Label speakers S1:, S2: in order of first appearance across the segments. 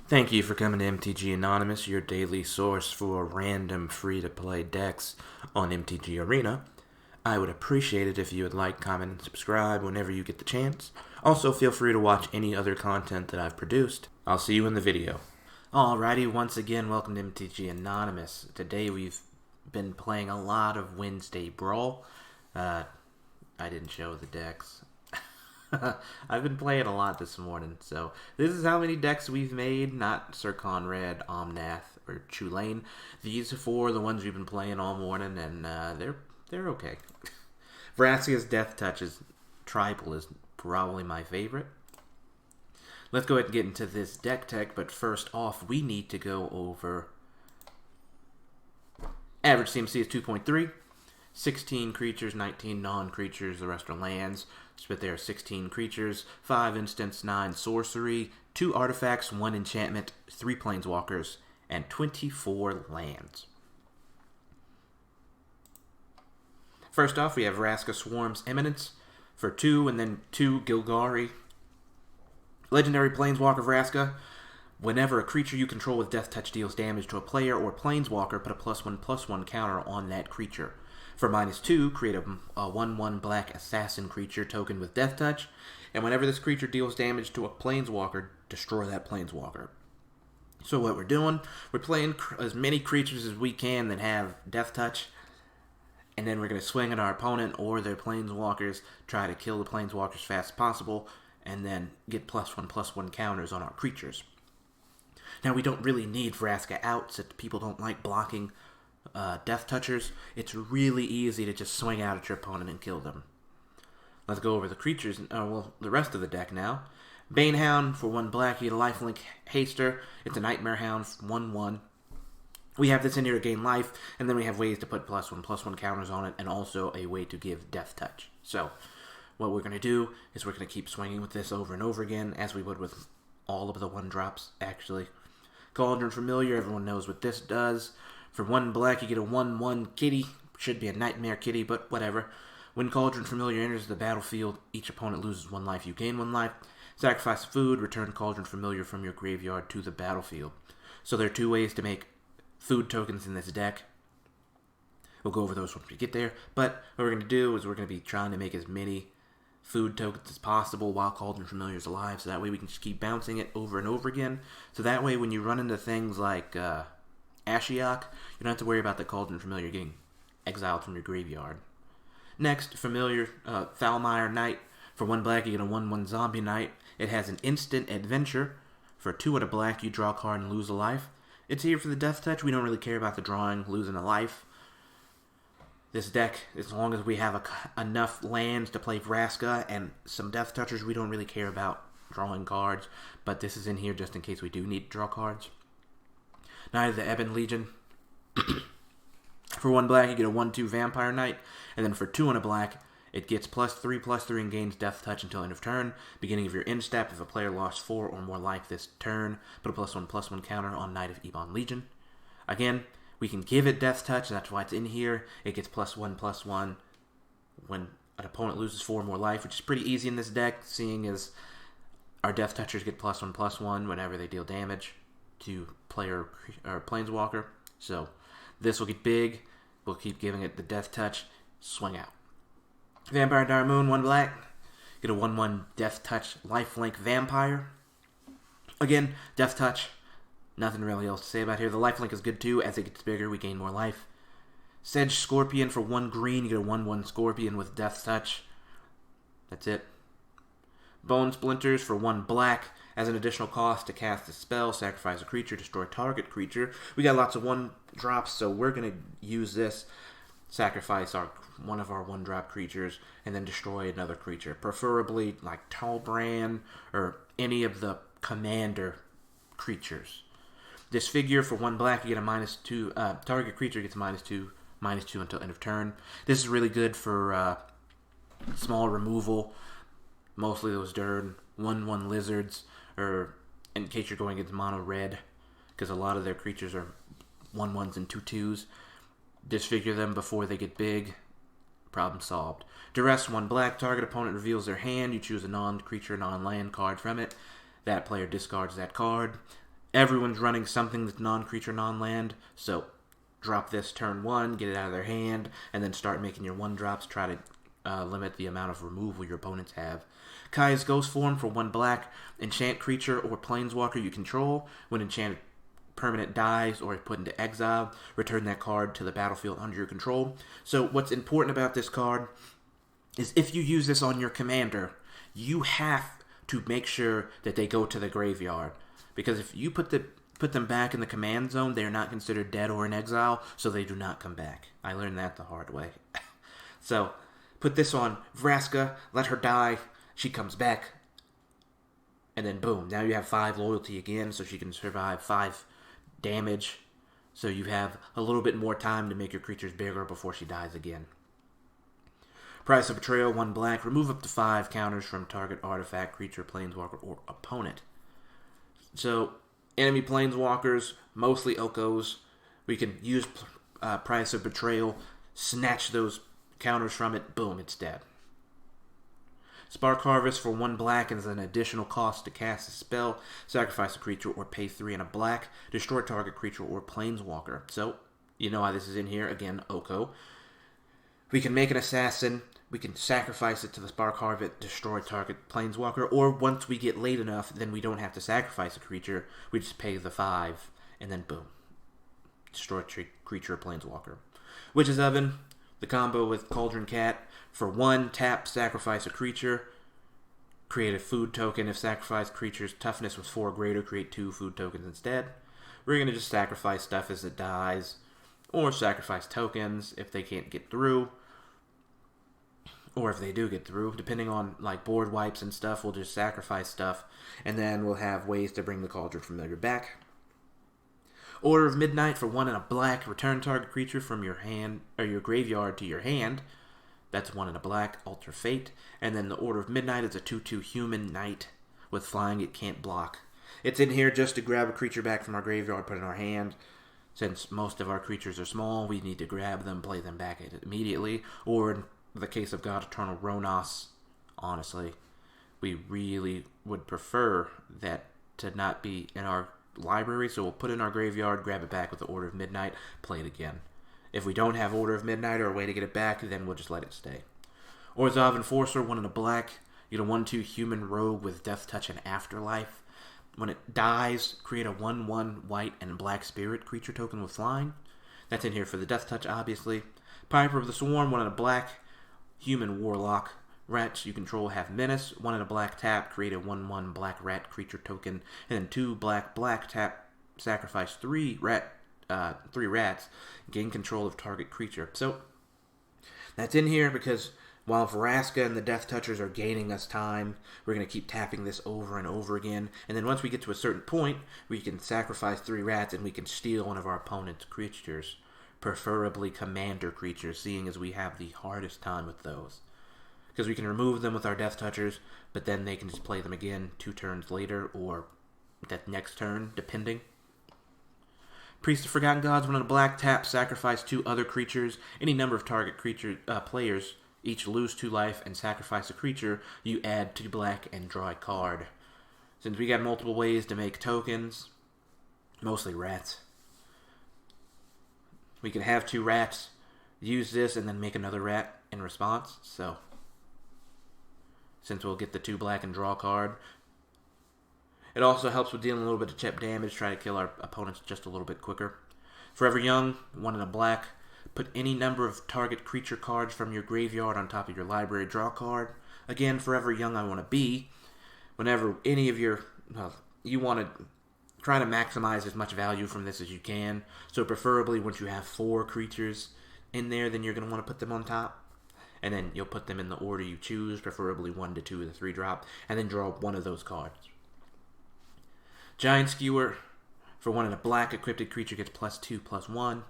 S1: Thank you for coming to MTG Anonymous, your daily source for random free-to-play decks on MTG Arena. I would appreciate it if you would like, comment, and subscribe whenever you get the chance. Also, feel free to watch any other content that I've produced. I'll see you in the video. Alrighty, once again, welcome to MTG Anonymous. Today we've been playing a lot of Wednesday Brawl. I didn't show the decks. I've been playing a lot this morning, so this is how many decks we've made, not Sir Conrad, Omnath, or Chulane. These are four the ones we've been playing all morning, and they're okay. Vraska's Deathtouch Tribal is probably my favorite. Let's go ahead and get into this deck tech, but first off, we need to go over average CMC is 2.3. 16 creatures, 19 non-creatures, the rest are lands. Split there are 16 creatures, 5 instants, 9 sorcery, 2 artifacts, 1 enchantment, 3 planeswalkers, and 24 lands. First off, we have Vraska Swarm's Eminence for 2, and then 2 Gilgari. Legendary Planeswalker Vraska. Whenever a creature you control with Deathtouch deals damage to a player or planeswalker, put a +1/+1 counter on that creature. For -2, create a 1/1 black assassin creature token with Deathtouch, and whenever this creature deals damage to a planeswalker, destroy that planeswalker. So what we're doing, we're playing as many creatures as we can that have Deathtouch, and then we're going to swing at our opponent or their planeswalkers, try to kill the planeswalkers as fast as possible, and then get +1/+1 counters on our creatures. Now, we don't really need Vraska out, since people don't like blocking Deathtouchers. It's really easy to just swing out at your opponent and kill them. Let's go over the creatures, the rest of the deck now. Banehound for 1 black, you get a lifelink haster. It's a Nightmare Hound, 1/1. We have this in here to gain life, and then we have ways to put +1/+1 counters on it, and also a way to give Deathtouch. So, what we're going to do is we're going to keep swinging with this over and over again, as we would with all of the 1-drops, actually. Cauldron Familiar, everyone knows what this does. For 1 black, you get a 1/1 kitty. Should be a Nightmare Kitty, but whatever. When Cauldron Familiar enters the battlefield, each opponent loses 1 life. You gain 1 life. Sacrifice food. Return Cauldron Familiar from your graveyard to the battlefield. So there are 2 ways to make food tokens in this deck. We'll go over those once we get there. But what we're going to do is we're going to be trying to make as many food tokens as possible while Cauldron Familiar is alive. So that way we can just keep bouncing it over and over again. So that way when you run into things like Ashiok, you don't have to worry about the Cauldron Familiar getting exiled from your graveyard. Next, Familiar Foulmire Knight. For 1 black, you get a 1/1 Zombie Knight. It has an instant adventure. For 2 and a black, you draw a card and lose a life. It's here for the Deathtouch. We don't really care about the drawing, losing a life. This deck, as long as we have enough lands to play Vraska and some Deathtouchers, we don't really care about drawing cards. But this is in here just in case we do need to draw cards. Knight of the Ebon Legion. For 1 black, you get a 1/2 Vampire Knight. And then for 2 and a black, it gets +3/+3 and gains Deathtouch until end of turn. Beginning of your end step, if a player lost 4 or more life this turn, put a +1/+1 counter on Knight of Ebon Legion. Again, we can give it Deathtouch, that's why it's in here. It gets +1/+1 when an opponent loses 4 or more life, which is pretty easy in this deck, seeing as our Deathtouchers get +1/+1 whenever they deal damage to player or planeswalker. So this will get big. We'll keep giving it the Deathtouch. Swing out. Vampire Dire Moon, 1 black. Get a 1/1 Deathtouch lifelink vampire. Again, Deathtouch. Nothing really else to say about here. The lifelink is good too. As it gets bigger, we gain more life. Sedge Scorpion for 1 green. You get a 1/1 Scorpion with Deathtouch. That's it. Bone Splinters for 1 black. As an additional cost to cast a spell, sacrifice a creature, destroy target creature. We got lots of 1-drops, so we're going to use this. Sacrifice one of our 1-drop creatures, and then destroy another creature. Preferably like Talbrand or any of the Commnader creatures. This figure for 1 black, you get a -2. Target creature gets -2 until end of turn. This is really good for small removal. Mostly those Dirt 1/1 lizards, or in case you're going against mono red, because a lot of their creatures are 1/1s and 2/2s. Disfigure them before they get big. Problem solved. Duress 1 black. Target opponent reveals their hand. You choose a non-creature, non-land card from it. That player discards that card. Everyone's running something that's non-creature, non-land, so drop this turn 1, get it out of their hand, and then start making your 1-drops. Try to limit the amount of removal your opponents have. Kai's Ghost Form for 1 black. Enchant creature or planeswalker you control. When enchanted permanent dies or is put into exile, return that card to the battlefield under your control. So what's important about this card is if you use this on your commander, you have to make sure that they go to the graveyard. Because if you put them back in the command zone, they are not considered dead or in exile, so they do not come back. I learned that the hard way. So, put this on Vraska, let her die, she comes back, and then boom, now you have 5 loyalty again, so she can survive 5 damage, so you have a little bit more time to make your creatures bigger before she dies again. Price of Betrayal, 1 black, remove up to 5 counters from target artifact, creature, planeswalker, or opponent. So, enemy planeswalkers, mostly Okos, we can use Price of Betrayal, snatch those counters from it, boom, it's dead. Spark Harvest for 1 black is an additional cost to cast a spell, sacrifice a creature, or pay 3 and a black, destroy target creature or planeswalker. So, you know why this is in here, again, Oko. We can make an assassin, we can sacrifice it to the Spark Harvest, destroy target planeswalker, or once we get late enough, then we don't have to sacrifice a creature, we just pay the 5, and then boom. Destroy creature or planeswalker. Witch's Oven, the combo with Cauldron Cat, for 1, tap, sacrifice a creature, create a food token. If sacrificed creature's toughness was 4 or greater, create 2 food tokens instead. We're going to just sacrifice stuff as it dies, or sacrifice tokens if they can't get through. Or if they do get through, depending on like board wipes and stuff, we'll just sacrifice stuff, and then we'll have ways to bring the Cauldron Familiar back. Order of Midnight for 1 and a black, return target creature from your hand or your graveyard to your hand. That's 1 and a black, alter fate. And then the Order of Midnight is a 2/2 human knight with flying. It can't block. It's in here just to grab a creature back from our graveyard, put it in our hand. Since most of our creatures are small, we need to grab them, play them back immediately, or in the case of God Eternal Ronos, honestly, we really would prefer that to not be in our library, so we'll put it in our graveyard, grab it back with the Order of Midnight, play it again. If we don't have Order of Midnight or a way to get it back, then we'll just let it stay. Orzhov Enforcer, 1 and a black, you get a 1/2 human rogue with Deathtouch and Afterlife. When it dies, create a 1/1 white and black spirit creature token with flying. That's in here for the Deathtouch, obviously. Piper of the Swarm, 1 and a black, human warlock. Rats you control have menace. 1 and a black tap, create a 1/1 black rat creature token. And then 2 black tap, sacrifice 3 rats, gain control of target creature. So, that's in here because while Vraska and the Death Touchers are gaining us time, we're going to keep tapping this over and over again. And then once we get to a certain point, we can sacrifice 3 rats and we can steal one of our opponent's creatures. Preferably commander creatures, seeing as we have the hardest time with those. Because we can remove them with our Death Touchers, but then they can just play them again 2 turns later, or that next turn, depending. Priest of Forgotten Gods, 1 and a black, tap, sacrifice 2 other creatures. Any number of target players each lose 2 life and sacrifice a creature. You add 2 black and draw a card. Since we got multiple ways to make tokens, mostly rats, we can have 2 rats, use this, and then make another rat in response. So, since we'll get the 2 black and draw a card. It also helps with dealing a little bit of chip damage, try to kill our opponents just a little bit quicker. Forever Young, 1 and a black. Put any number of target creature cards from your graveyard on top of your library, draw a card. Again, Forever Young I want to be. Whenever any of your, you want to try to maximize as much value from this as you can. So preferably once you have 4 creatures in there, then you're going to want to put them on top. And then you'll put them in the order you choose, preferably 1 to 2 with a 3 drop, and then draw one of those cards. Giant Skewer, for 1 and a black, equipped creature gets +2/+1.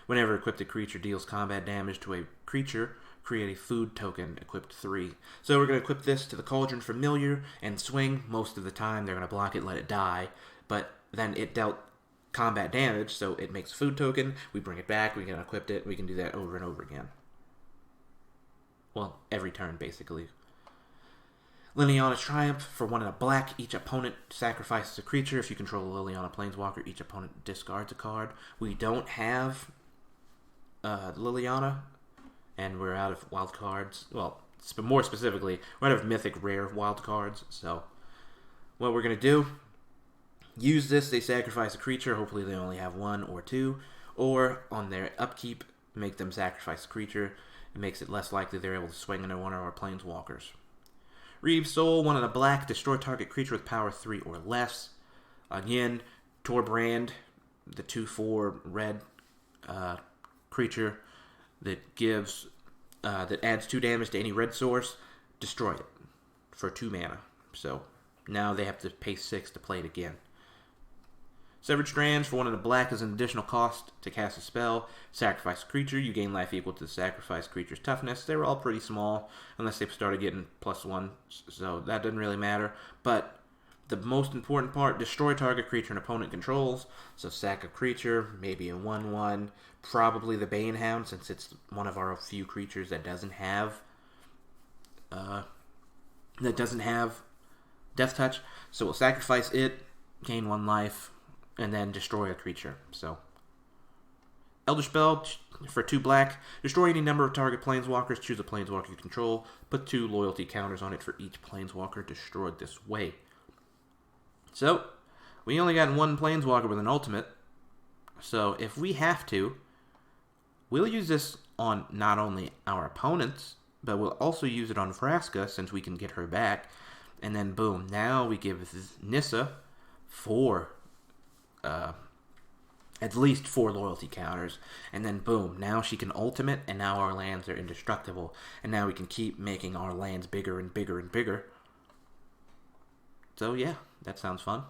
S1: Whenever equipped creature deals combat damage to a creature, create a food token, equipped 3. So we're going to equip this to the Cauldron Familiar and swing. Most of the time they're going to block it, let it die, but then it dealt combat damage, so it makes a food token, we bring it back, we can equip it, we can do that over and over again. Well, every turn, basically. Liliana's Triumph, for 1 and a black, each opponent sacrifices a creature. If you control a Liliana Planeswalker, each opponent discards a card. We don't have Liliana, and we're out of wild cards. Well, more specifically, we're out of mythic rare wild cards. So what we're going to do, use this, they sacrifice a creature. Hopefully they only have 1 or 2. Or on their upkeep, make them sacrifice a creature. It makes it less likely they're able to swing into one of our Planeswalkers. Reeve Soul, 1 and a black, destroy target creature with power 3 or less. Again, Torbrand, the 2/4 red creature that gives that adds 2 damage to any red source, destroy it for 2 mana. So now they have to pay 6 to play it again. Severed Strands, for 1 and a black, is an additional cost to cast a spell. Sacrifice a creature. You gain life equal to the sacrifice creature's toughness. They were all pretty small, unless they started getting +1, so that didn't really matter. But the most important part, destroy target creature an opponent controls. So sack a creature, maybe a 1/1, probably the Banehound, since it's one of our few creatures that doesn't have Death Touch. So we'll sacrifice it, gain 1 life, and then destroy a creature. So Elder Spell, for 2 black, destroy any number of target Planeswalkers, choose a Planeswalker you control, put 2 loyalty counters on it for each Planeswalker destroyed this way. So, we only got 1 Planeswalker with an ultimate, so if we have to, we'll use this on not only our opponents, but we'll also use it on Vraska, since we can get her back, and then boom, now we give Nissa 4 at least 4 loyalty counters, and then boom, now she can ultimate, and now our lands are indestructible, and now we can keep making our lands bigger and bigger and bigger. So yeah, that sounds fun.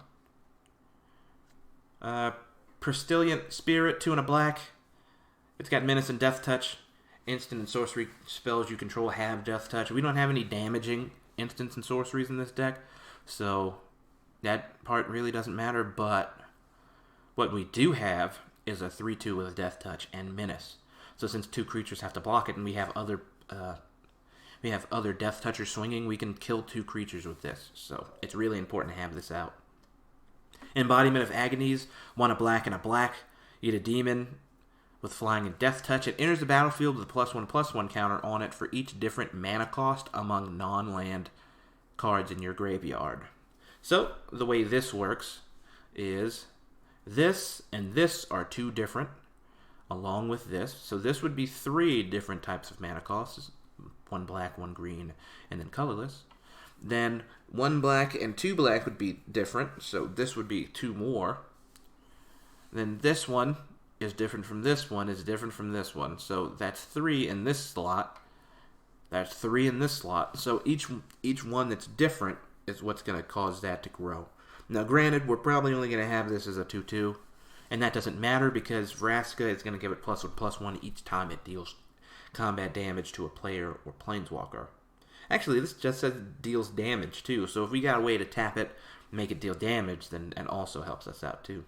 S1: Perstilliant Spirit, 2 and a black. It's got Menace and Death Touch. Instant and sorcery spells you control have Death Touch. We don't have any damaging instants and sorceries in this deck, so that part really doesn't matter, but what we do have is a 3/2 with Death Touch and Menace. So since 2 creatures have to block it, and we have other Death Touchers swinging, we can kill 2 creatures with this. So it's really important to have this out. Embodiment of Agonies, 1 a black and a black. You get a demon with flying and Death Touch. It enters the battlefield with a +1/+1 counter on it for each different mana cost among non-land cards in your graveyard. So the way this works is this and this are 2 different, along with this. So this would be 3 different types of mana costs. 1 black, 1 green, and then colorless. Then 1 black and 2 black would be different, so this would be 2 more. Then this one is different from this one, is different from this one. So that's 3 in this slot. That's 3 in this slot. So each one that's different is what's going to cause that to grow. Now, granted, we're probably only going to have this as a 2/2, and that doesn't matter because Vraska is going to give it +1/+1 each time it deals combat damage to a player or Planeswalker. Actually, this just says it deals damage too, so if we got a way to tap it, make it deal damage, then it also helps us out too.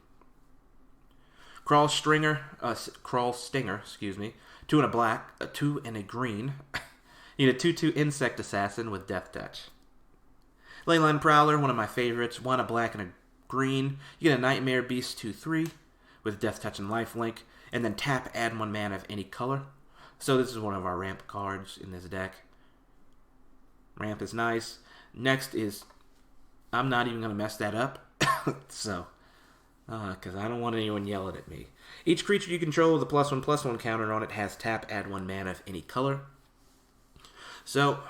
S1: Crawl Stinger, 2 and a black, a 2 and a green. You need a 2/2 Insect Assassin with Death Touch. Leyline Prowler, one of my favorites, 1 a black and a green. You get a Nightmare Beast 2/3 with Death Touch and Lifelink, and then tap, add 1 mana of any color. So this is one of our ramp cards in this deck. Ramp is nice. Next is, I'm not even going to mess that up, so, because I don't want anyone yelling at me. Each creature you control with a +1/+1 counter on it has tap, add 1 mana of any color. So,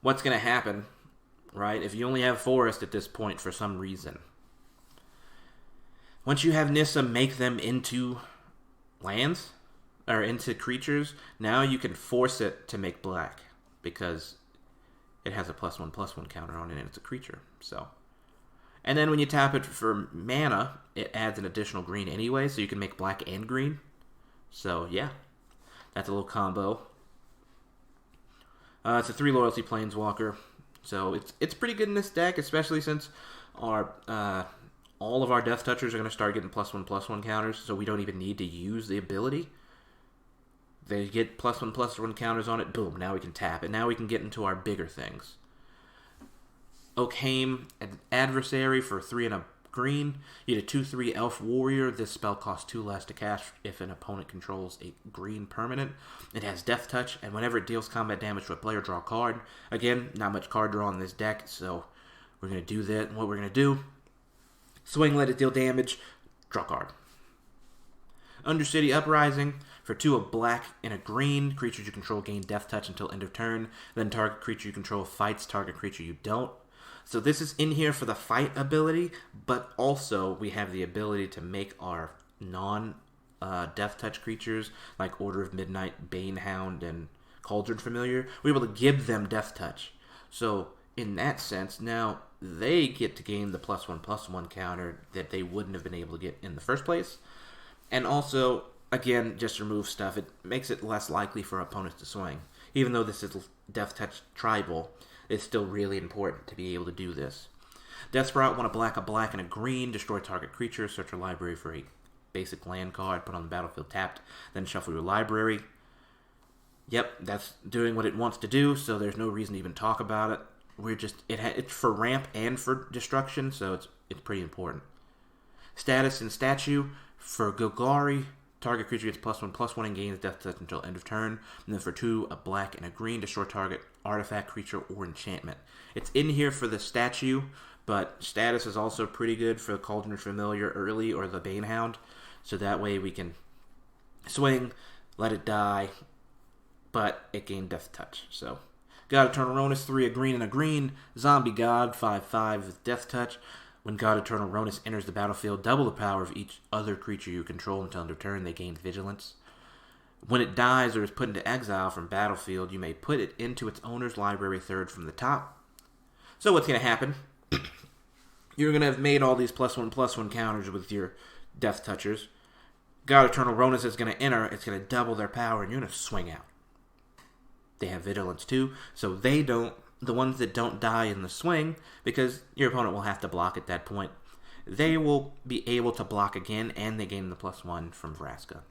S1: what's going to happen, right, if you only have Forest at this point for some reason? Once you have Nissa make them into lands, or into creatures, now you can force it to make black, because it has a +1/+1 counter on it and it's a creature. So, and then when you tap it for mana, it adds an additional green anyway, so you can make black and green. So yeah, that's a little combo. It's a 3 loyalty Planeswalker, so it's pretty good in this deck, especially since our all of our Death Touchers are going to start getting +1/+1 counters, so we don't even need to use the ability. They get +1/+1 counters on it, boom, now we can tap it. Now we can get into our bigger things. Oakheim, an adversary for 3 and a green. You get a 2/3 Elf Warrior. This spell costs 2 less to cast if an opponent controls a green permanent. It has Deathtouch, and whenever it deals combat damage to a player, draw a card. Again, not much card draw in this deck, so we're going to do that. And what we're going to do, swing, let it deal damage, draw a card. Undercity Uprising, for 2 of black and a green, creatures you control gain Deathtouch until end of turn. Then target creature you control fights target creature you don't. So this is in here for the fight ability, but also we have the ability to make our non-Deathtouch creatures, like Order of Midnight, Banehound, and Cauldron Familiar, we're able to give them Deathtouch. So in that sense, now they get to gain the +1/+1 counter that they wouldn't have been able to get in the first place. And also, again, just remove stuff. It makes it less likely for opponents to swing. Even though this is Deathtouch Tribal, it's still really important to be able to do this. Death Sprout, 1 a black, and a green. Destroy target creature. Search your library for a basic land card. Put on the battlefield tapped. Then shuffle your library. Yep, that's doing what it wants to do, so there's no reason to even talk about it. It's for ramp and for destruction, so it's pretty important. Status and statue for Golgari. Target creature gets +1/+1 and gains Deathtouch until end of turn. And then for 2, a black and a green, destroy target artifact, creature, or enchantment. It's in here for the statue, but status is also pretty good for the Cauldron Familiar early or the Banehound. So that way we can swing, let it die, but it gained Deathtouch. So, God Eternal Ronus, 3 a green and a green. Zombie God, 5/5 with Deathtouch. When God Eternal Ronus enters the battlefield, double the power of each other creature you control until end of turn. They gain Vigilance. When it dies or is put into exile from battlefield, you may put it into its owner's library 3rd from the top. So what's going to happen? You're going to have made all these +1/+1 counters with your Deathtouchers. God Eternal Ronus is going to enter. It's going to double their power, and you're going to swing out. They have Vigilance too, so they don't. The ones that don't die in the swing, because your opponent will have to block at that point, they will be able to block again, and they gain the +1 from Vraska.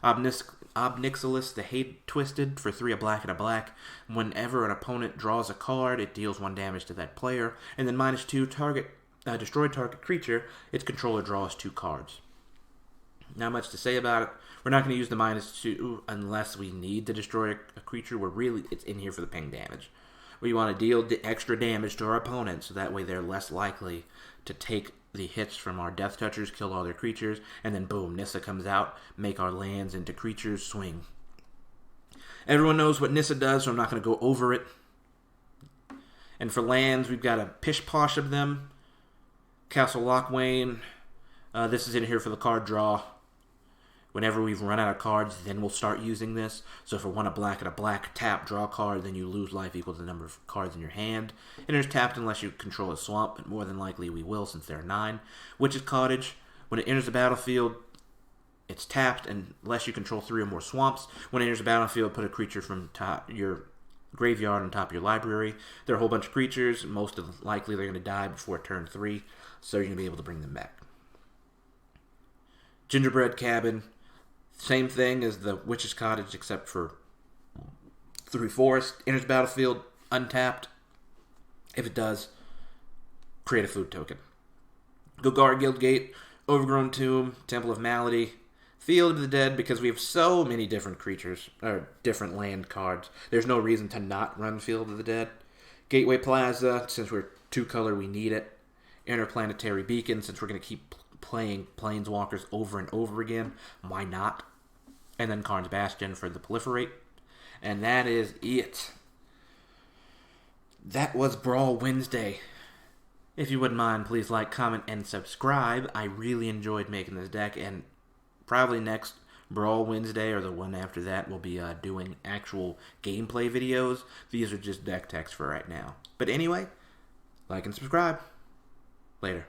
S1: Obnixilis, the Hate Twisted, for 3 a black and a black. Whenever an opponent draws a card, it deals 1 damage to that player, and then -2 destroy target creature. Its controller draws 2 cards. Not much to say about it. We're not going to use the -2 unless we need to destroy a creature. It's in here for the ping damage. We want to deal the extra damage to our opponent, so that way they're less likely to take the hits from our Deathtouchers, kill all their creatures, and then boom, Nissa comes out, make our lands into creatures, swing. Everyone knows what Nissa does, so I'm not going to go over it. And for lands, we've got a pish-posh of them. Castle Lochwain. This is in here for the card draw. Whenever we've run out of cards, then we'll start using this. So for 1 a black and a black, tap, draw a card, then you lose life equal to the number of cards in your hand. And it's tapped unless you control a swamp, but more than likely we will since there are 9. Witch's Cottage, when it enters the battlefield, it's tapped unless you control 3 or more swamps. When it enters the battlefield, put a creature from your graveyard on top of your library. There are a whole bunch of creatures. Most of likely they're going to die before turn 3, so you're going to be able to bring them back. Gingerbread Cabin. Same thing as the Witch's Cottage, except for 3 forest. Enters battlefield, untapped. If it does, create a food token. Golgari Guildgate, Overgrown Tomb, Temple of Malady, Field of the Dead, because we have so many different creatures, or different land cards. There's no reason to not run Field of the Dead. Gateway Plaza, since we're 2-color, we need it. Interplanetary Beacon, since we're going to keep playing Planeswalkers over and over again, why not? And then Karn's Bastion for the Proliferate. And that is it. That was Brawl Wednesday. If you wouldn't mind, please like, comment, and subscribe. I really enjoyed making this deck, and probably next Brawl Wednesday or the one after that we'll be doing actual gameplay videos. These are just deck techs for right now. But anyway, like and subscribe. Later.